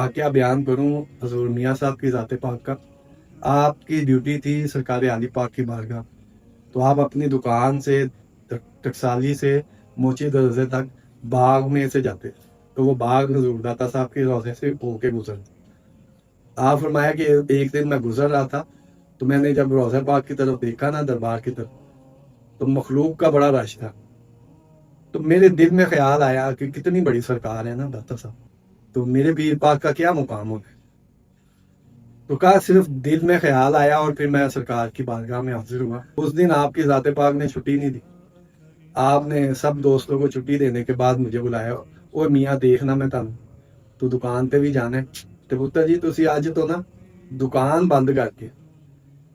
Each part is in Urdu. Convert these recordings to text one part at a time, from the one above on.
واقعہ بیان کروں حضور میاں صاحب کی ذات پاک کا۔ آپ کی ڈیوٹی تھی سرکار عالی پاک کی بارگاہ، تو آپ اپنی دکان سے ٹکسالی سے موچی دروازے تک باغ میں سے جاتے، تو وہ باغ حضور داتا صاحب کے روزے سے ہو کے گزرتے۔ آپ فرمایا کہ ایک دن میں گزر رہا تھا، تو میں نے جب روزہ پاک کی طرف دیکھا نا، دربار کی طرف، تو مخلوق کا بڑا رش تھا۔ تو میرے دل میں خیال آیا کہ کتنی بڑی سرکار ہے نا داتا صاحب، تو میرے پیر پاک کا کیا مقام ہوگا۔ تو کہا صرف دل میں خیال آیا اور پھر میں سرکار کی بارگاہ میں حاضر ہوا۔ اس دن آپ کی ذات پاک نے چھٹی نہیں دی، آپ نے سب دوستوں کو چھٹی دینے کے بعد مجھے بلایا، اور میاں دیکھنا میں تم تو دکان تے بھی جانا ہے، تو پتر جی تسی اج تو نا دکان بند کر کے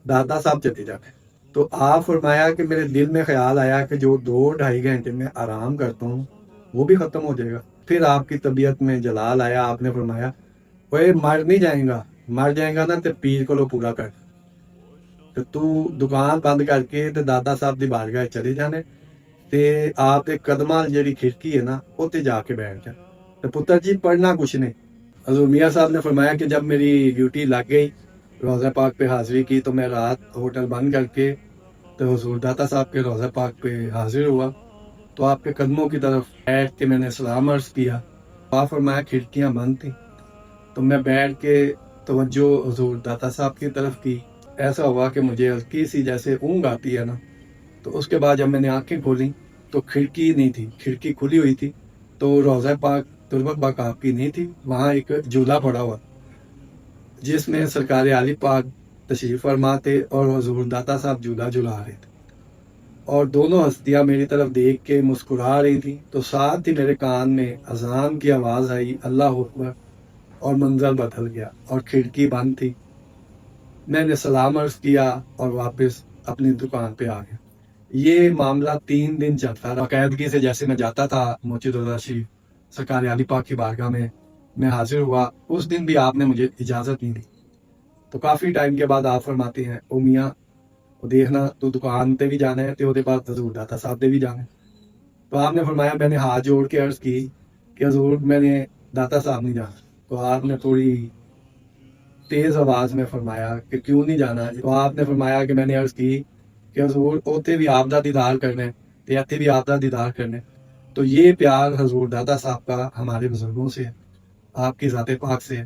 داتا صاحب چلے جانے۔ تو آپ فرمایا کہ میرے دل میں خیال آیا کہ جو 2-2.5 گھنٹے میں آرام کرتا ہوں وہ بھی ختم ہو جائے گا۔ پھر آپ کی طبیعت میں جلال آیا، آپ نے فرمایا اوے مر نہیں جائیں گا، مر جائیں گا نا تے پیر کو لو پورا کر، تو دکان بند کر کے تے دادا صاحب دی بارگاہ چلے جانے، تے آپ دے قدماں جڑی کھڑکی ہے نا اوتے جا کے بیٹھ جا۔ تو پتر جی پڑھنا کچھ نہیں۔ حضور میاں صاحب نے فرمایا کہ جب میری ڈیوٹی لگ گئی، روزہ پاک پہ حاضری کی، تو میں رات ہوٹل بند کر کے تو حضور داتا صاحب کے روزہ پاک پہ حاضر ہوا، تو آپ کے قدموں کی طرف بیٹھ کے میں نے سلام عرض کیا۔ آپ فرمایا کھڑکیاں بند تھیں، تو میں بیٹھ کے توجہ حضور داتا صاحب کی طرف کی۔ ایسا ہوا کہ مجھے ہلکی سی جیسے اونگ آتی ہے نا، تو اس کے بعد جب میں نے آنکھیں کھولی تو کھڑکی نہیں تھی، کھڑکی کھلی ہوئی تھی، تو روزہ پاک تربت پاک آپ کی نہیں تھی، وہاں ایک جھولا پڑا ہوا جس میں سرکار عالی پاک تشریف فرما تھے اور حضور داتا صاحب جھولا جھلا رہے تھے، اور دونوں ہستیاں میری طرف دیکھ کے مسکرا رہی تھی۔ تو ساتھ ہی میرے کان میں اذان کی آواز آئی، اللہ اکبر، اور منظر بدل گیا اور کھڑکی بند تھی۔ میں نے سلام عرض کیا اور واپس اپنی دکان پہ آ گیا۔ یہ معاملہ 3 دن چلتا رہا باقاعدگی سے، جیسے میں جاتا تھا موچی دروازہ شریف سرکار عالی پاک کی بارگاہ میں حاضر ہوا۔ اس دن بھی آپ نے مجھے اجازت نہیں دی، تو کافی ٹائم کے بعد آپ فرماتے ہیں او میاں دیکھنا تو دکان تے بھی جانا ہے تے وہ بعد حضور داتا صاحب دے بھی جانا ہے۔ تو آپ نے فرمایا، میں نے ہاتھ جوڑ کے عرض کی کہ حضور میں نے داتا صاحب نہیں جانا۔ تو آپ نے تھوڑی تیز آواز میں فرمایا کہ کیوں نہیں جانا؟ تو آپ نے فرمایا کہ میں نے عرض کی کہ حضور اوتے بھی آپ دا دیدار کرنے تے ایتھے بھی آپ دا دیدار کرنے۔ تو یہ پیار حضور داتا صاحب کا ہمارے بزرگوں سے ہے، آپ کی ذات پاک سے ہے۔